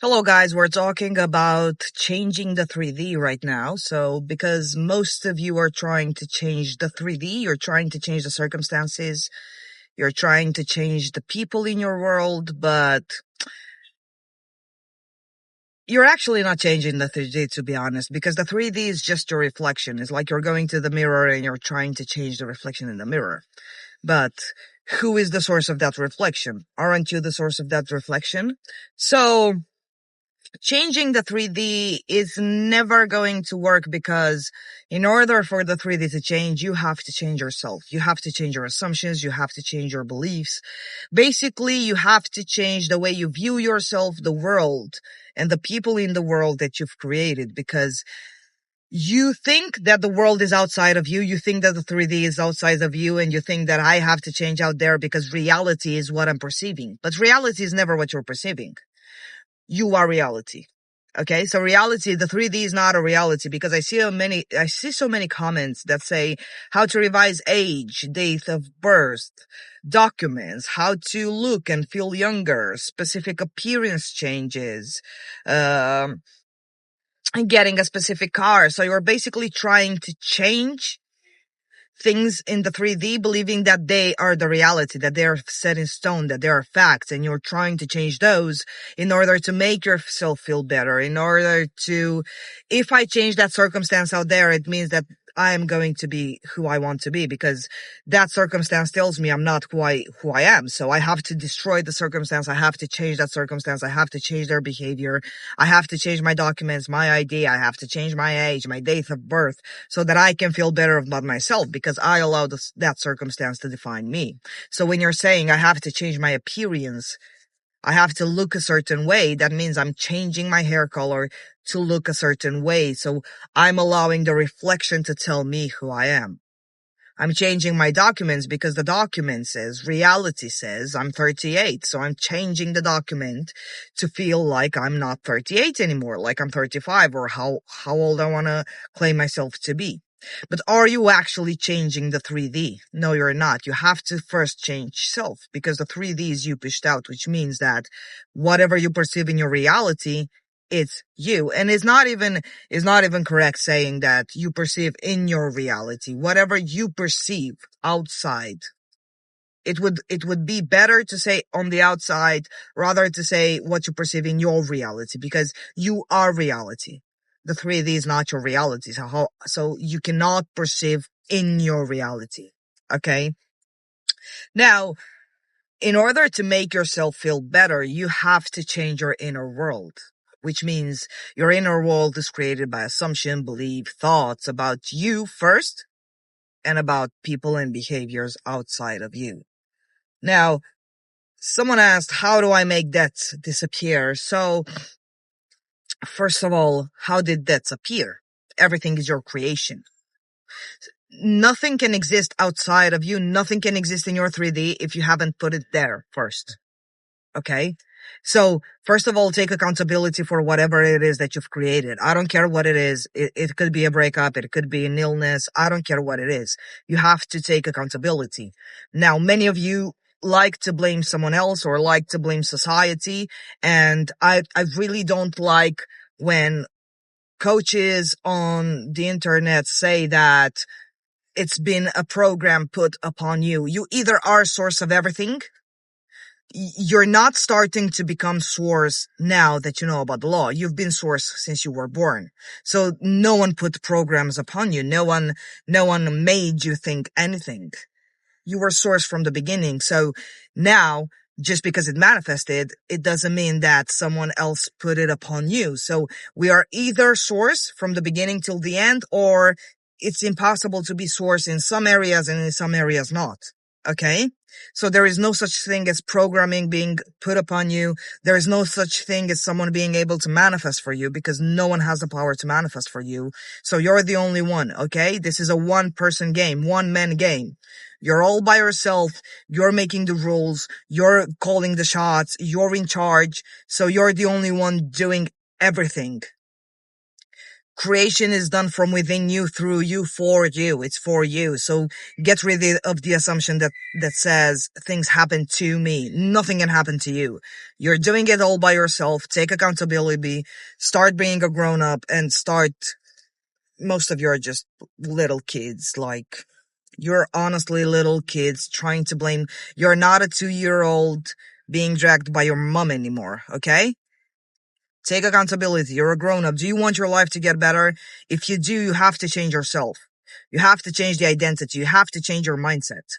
Hello guys, we're talking about changing the 3D right now. So because most of you are trying to change the 3D, you're trying to change the circumstances, you're trying to change the people in your world, but you're actually not changing the 3D, to be honest, because the 3D is just your reflection. It's like you're going to the mirror and you're trying to change the reflection in the mirror. But who is the source of that reflection? Aren't you the source of that reflection? So changing the 3D is never going to work, because in order for the 3D to change, you have to change yourself. You have to change your assumptions. You have to change your beliefs. Basically, you have to change the way you view yourself, the world, and the people in the world that you've created, because you think that the world is outside of you. You think that the 3D is outside of you, and you think that I have to change out there because reality is what I'm perceiving. But reality is never what you're perceiving. You are reality. Okay, so reality, the 3D is not a reality, because I see so many comments that say how to revise age, date of birth, documents, how to look and feel younger, specific appearance changes, getting a specific car. So you're basically trying to change things in the 3D, believing that they are the reality, that they are set in stone, that they are facts, and you're trying to change those in order to make yourself feel better, in order to, if I change that circumstance out there, it means that I am going to be who I want to be, because that circumstance tells me I'm not who I am. So I have to destroy the circumstance. I have to change that circumstance. I have to change their behavior. I have to change my documents, my ID. I have to change my age, my date of birth, so that I can feel better about myself, because I allow that circumstance to define me. So when you're saying I have to change my appearance, I have to look a certain way, that means I'm changing my hair color to look a certain way. So I'm allowing the reflection to tell me who I am. I'm changing my documents because the document says, reality says I'm 38. So I'm changing the document to feel like I'm not 38 anymore, like I'm 35, or how old I want to claim myself to be. But are you actually changing the 3D? No, you're not. You have to first change self, because the 3D is you pushed out, which means that whatever you perceive in your reality, it's you. And it's not even correct saying that you perceive in your reality. Whatever you perceive outside, it would be better to say on the outside rather to say what you perceive in your reality, because you are reality. The 3D is not your reality. So you cannot perceive in your reality. Okay. Now, in order to make yourself feel better, you have to change your inner world, which means your inner world is created by assumption, belief, thoughts about you first, and about people and behaviors outside of you. Now, someone asked, how do I make debts disappear? So, first of all, how did debts appear? Everything is your creation. Nothing can exist outside of you. Nothing can exist in your 3D if you haven't put it there first. Okay? So, first of all, take accountability for whatever it is that you've created. I don't care what it is. It could be a breakup. It could be an illness. I don't care what it is. You have to take accountability. Now, many of you like to blame someone else or like to blame society. And I really don't like when coaches on the internet say that it's been a program put upon you. You either are a source of everything. You're not starting to become source now that you know about the law. You've been source since you were born. So no one put programs upon you. No one made you think anything. You were source from the beginning. So now, just because it manifested, it doesn't mean that someone else put it upon you. So we are either source from the beginning till the end, or it's impossible to be source in some areas and in some areas not. Okay? So there is no such thing as programming being put upon you. There is no such thing as someone being able to manifest for you, because no one has the power to manifest for you. So you're the only one, okay? This is a one-person game, one-man game. You're all by yourself. You're making the rules. You're calling the shots. You're in charge. So you're the only one doing everything. Creation is done from within you, through you, for you. It's for you. So get rid of the assumption that says things happen to me. Nothing can happen to you. You're doing it all by yourself. Take accountability. Start being a grown up and start. Most of you are just little kids. Like, you're honestly little kids trying to blame. You're not a 2-year-old being dragged by your mom anymore. Okay? Take accountability. You're a grown-up. Do you want your life to get better? If you do, you have to change yourself. You have to change the identity. You have to change your mindset.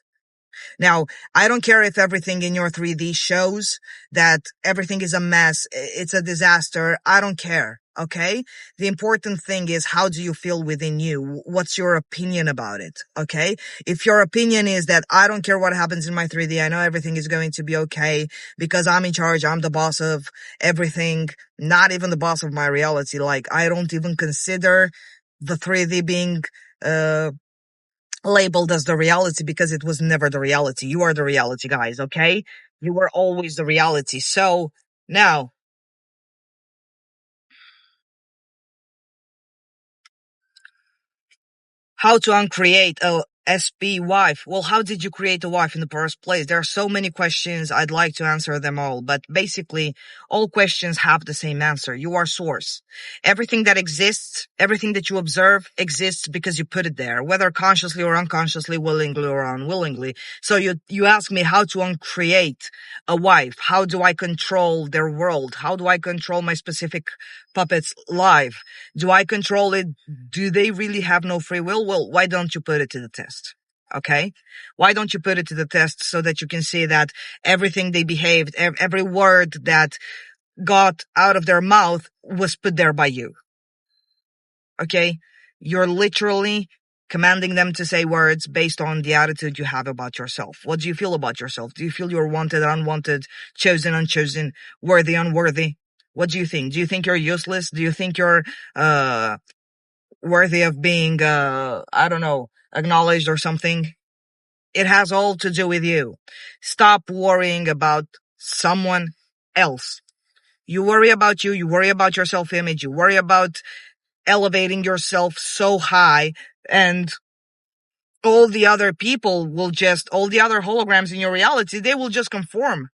Now, I don't care if everything in your 3D shows that everything is a mess, it's a disaster. I don't care. Okay? The important thing is, how do you feel within you? What's your opinion about it? Okay? If your opinion is that I don't care what happens in my 3D, I know everything is going to be okay because I'm in charge, I'm the boss of everything, not even the boss of my reality. Like, I don't even consider the 3D being, labeled as the reality because it was never the reality. You are the reality, guys, okay? You were always the reality. So, now, how to uncreate a SP wife? Well, how did you create a wife in the first place? There are so many questions. I'd like to answer them all, but basically, all questions have the same answer. You are source. Everything that exists, everything that you observe exists because you put it there, whether consciously or unconsciously, willingly or unwillingly. So you ask me how to uncreate a wife. How do I control their world? How do I control my specific puppet's life? Do I control it? Do they really have no free will? Well, why don't you put it to the test? Okay? Why don't you put it to the test so that you can see that everything they behaved, every word that got out of their mouth was put there by you? Okay? You're literally commanding them to say words based on the attitude you have about yourself. What do you feel about yourself? Do you feel you're wanted, unwanted, chosen, unchosen, worthy, unworthy? What do you think? Do you think you're useless? Do you think you're, worthy of being, I don't know, acknowledged or something? It has all to do with you. Stop worrying about someone else. You worry about you worry about your self-image, you worry about elevating yourself so high, and all the other people will just, all the other holograms in your reality, they will just conform.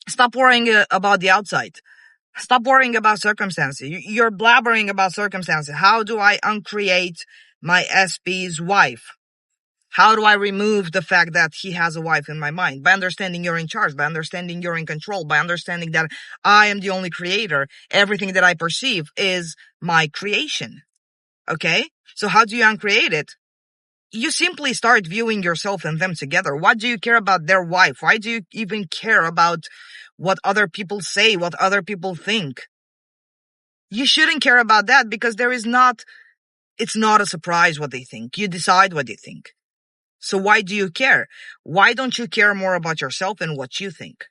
Stop worrying about the outside. Stop worrying about circumstances. You're blabbering about circumstances. How do I uncreate my SP's wife? How do I remove the fact that he has a wife in my mind? By understanding you're in charge, by understanding you're in control, by understanding that I am the only creator. Everything that I perceive is my creation. Okay? So how do you uncreate it? You simply start viewing yourself and them together. Why do you care about their wife? Why do you even care about what other people say, what other people think? You shouldn't care about that because it's not a surprise what they think. You decide what they think. So why do you care? Why don't you care more about yourself and what you think?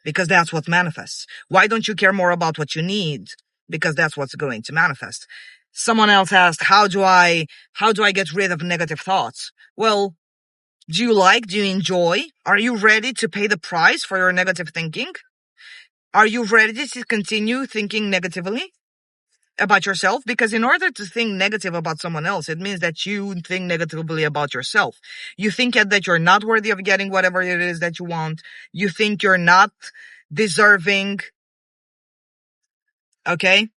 Because that's what manifests. Why don't you care more about what you need? Because that's what's going to manifest. Someone else asked, how do I get rid of negative thoughts? Well, do you enjoy? Are you ready to pay the price for your negative thinking? Are you ready to continue thinking negatively about yourself? Because in order to think negative about someone else, it means that you think negatively about yourself. You think that you're not worthy of getting whatever it is that you want. You think you're not deserving. Okay?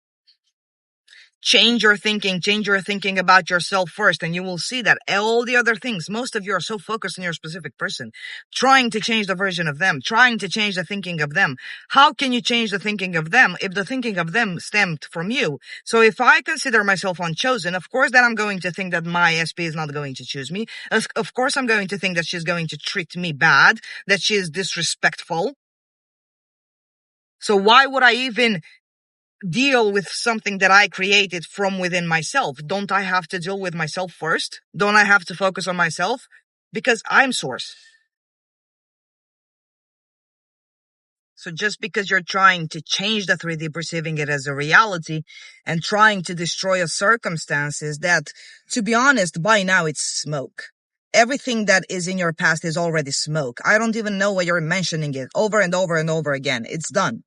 Change your thinking about yourself first, and you will see that all the other things, most of you are so focused on your specific person, trying to change the version of them, trying to change the thinking of them. How can you change the thinking of them if the thinking of them stemmed from you? So if I consider myself unchosen, of course that I'm going to think that my SP is not going to choose me. Of course I'm going to think that she's going to treat me bad, that she is disrespectful. So why would I even deal with something that I created from within myself? Don't I have to deal with myself first? Don't I have to focus on myself? Because I'm source. So just because you're trying to change the 3D, perceiving it as a reality, and trying to destroy a circumstances that, to be honest, by now it's smoke. Everything that is in your past is already smoke. I don't even know why you're mentioning it over and over and over again. It's done.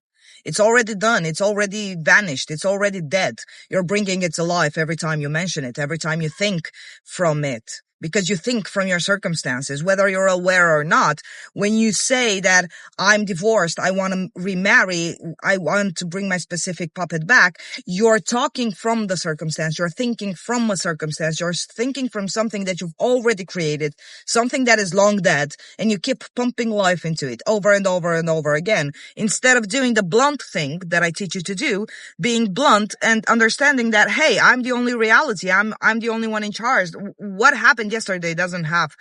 It's already done. It's already vanished. It's already dead. You're bringing it to life every time you mention it, every time you think from it. Because you think from your circumstances, whether you're aware or not. When you say that I'm divorced, I want to remarry, I want to bring my specific puppet back, you're talking from the circumstance. You're thinking from a circumstance. You're thinking from something that you've already created, something that is long dead, and you keep pumping life into it over and over and over again. Instead of doing the blunt thing that I teach you to do, being blunt and understanding that, hey, I'm the only reality. I'm the only one in charge. What happened yesterday doesn't have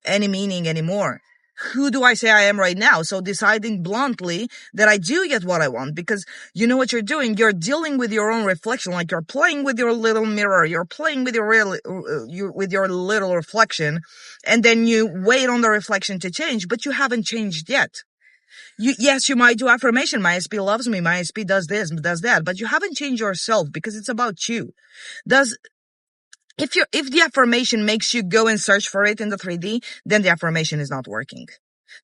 any meaning anymore. Who do I say I am right now? So deciding bluntly that I do get what I want, because you know what you're doing? You're dealing with your own reflection, like you're playing with your little mirror. You're playing with your little reflection, and then you wait on the reflection to change, but you haven't changed yet. Yes, you might do affirmation. My SP loves me. My SP does this, does that, but you haven't changed yourself, because it's about you. If the affirmation makes you go and search for it in the 3D, then the affirmation is not working.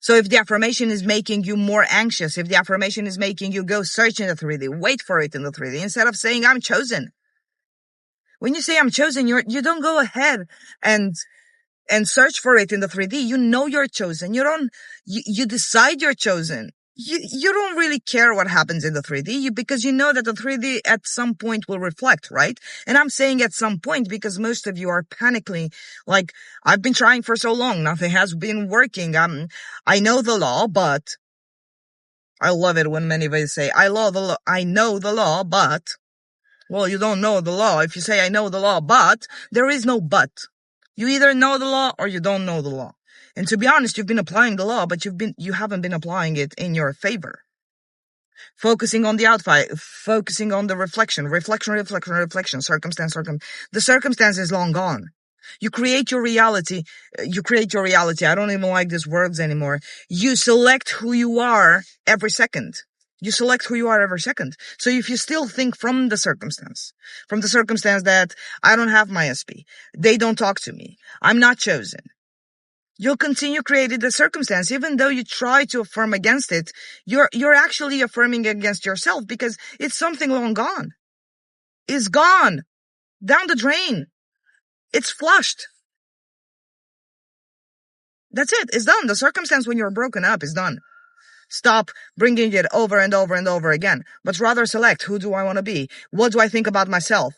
So if the affirmation is making you more anxious, if the affirmation is making you go search in the 3D, wait for it in the 3D instead of saying I'm chosen. When you say I'm chosen, you don't go ahead and search for it in the 3D. You know you're chosen. You decide you're chosen. You don't really care what happens in the 3D because you know that the 3D at some point will reflect, right? And I'm saying at some point because most of you are panicking, like, I've been trying for so long, nothing has been working. I know the law, but I love it when many of you say, I know the law, but, well, you don't know the law. If you say I know the law, but, there is no but. You either know the law or you don't know the law. And to be honest, you've been applying the law, but you haven't been applying it in your favor. Focusing on the outside, focusing on the reflection, circumstance. The circumstance is long gone. You create your reality. I don't even like these words anymore. You select who you are every second. So if you still think from the circumstance that I don't have my SP, they don't talk to me, I'm not chosen, you'll continue creating the circumstance. Even though you try to affirm against it, you're actually affirming against yourself because it's something long gone. It's gone. Down the drain. It's flushed. That's it. It's done. The circumstance when you're broken up is done. Stop bringing it over and over and over again, but rather select, who do I want to be? What do I think about myself?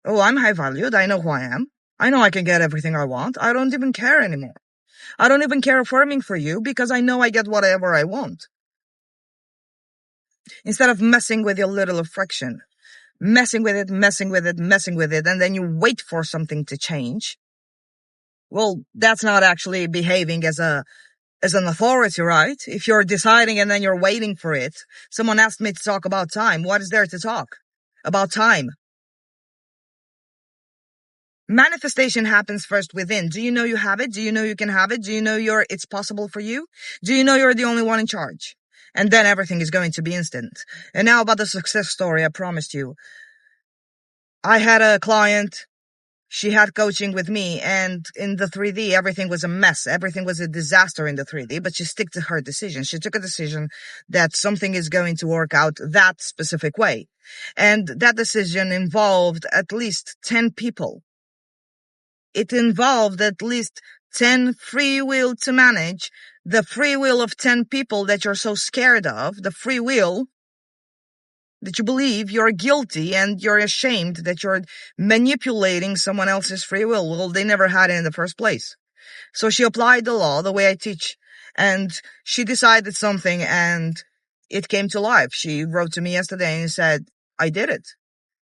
Oh, I'm high valued. I know who I am. I know I can get everything I want. I don't even care anymore. I don't even care affirming for you because I know I get whatever I want. Instead of messing with your little friction, messing with it, and then you wait for something to change. Well, that's not actually behaving as an authority, right? If you're deciding and then you're waiting for it. Someone asked me to talk about time. What is there to talk about time? Manifestation happens first within. Do you know you have it? Do you know you can have it? Do you know it's possible for you? Do you know you're the only one in charge? And then everything is going to be instant. And now about the success story I promised you. I had a client. She had coaching with me, and in the 3D, everything was a mess. Everything was a disaster in the 3D, but she stuck to her decision. She took a decision that something is going to work out that specific way. And that decision involved at least 10 people. It involved at least 10 free will to manage. The free will of 10 people that you're so scared of, the free will that you believe you're guilty and you're ashamed that you're manipulating someone else's free will. Well, they never had it in the first place. So she applied the law the way I teach, and she decided something and it came to life. She wrote to me yesterday and said, I did it.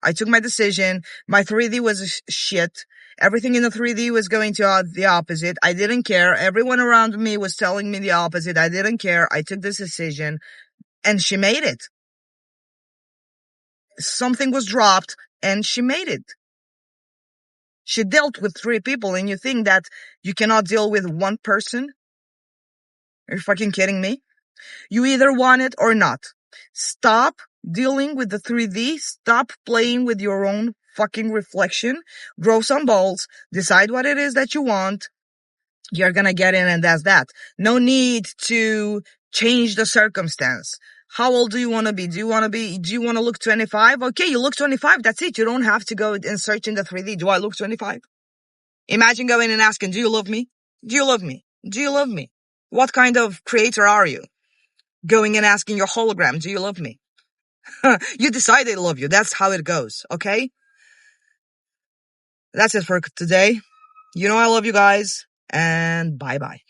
I took my decision. My 3D was shit. Everything in the 3D was going to the opposite. I didn't care. Everyone around me was telling me the opposite. I didn't care. I took this decision and she made it. Something was dropped and she made it. She dealt with 3 people, and you think that you cannot deal with one person? Are you fucking kidding me? You either want it or not. Stop dealing with the 3D. Stop playing with your own fucking reflection. Grow some balls. Decide what it is that you want. You're gonna get in, and that's that. No need to change the circumstance. How old do you want to be? Do you want to look 25? Okay, you look 25. That's it. You don't have to go and search in the 3D. Do I look 25? Imagine going and asking, do you love me? Do you love me? Do you love me? What kind of creator are you? Going and asking your hologram, do you love me? You decide they love you. That's how it goes. Okay. That's it for today. You know, I love you guys, and bye bye.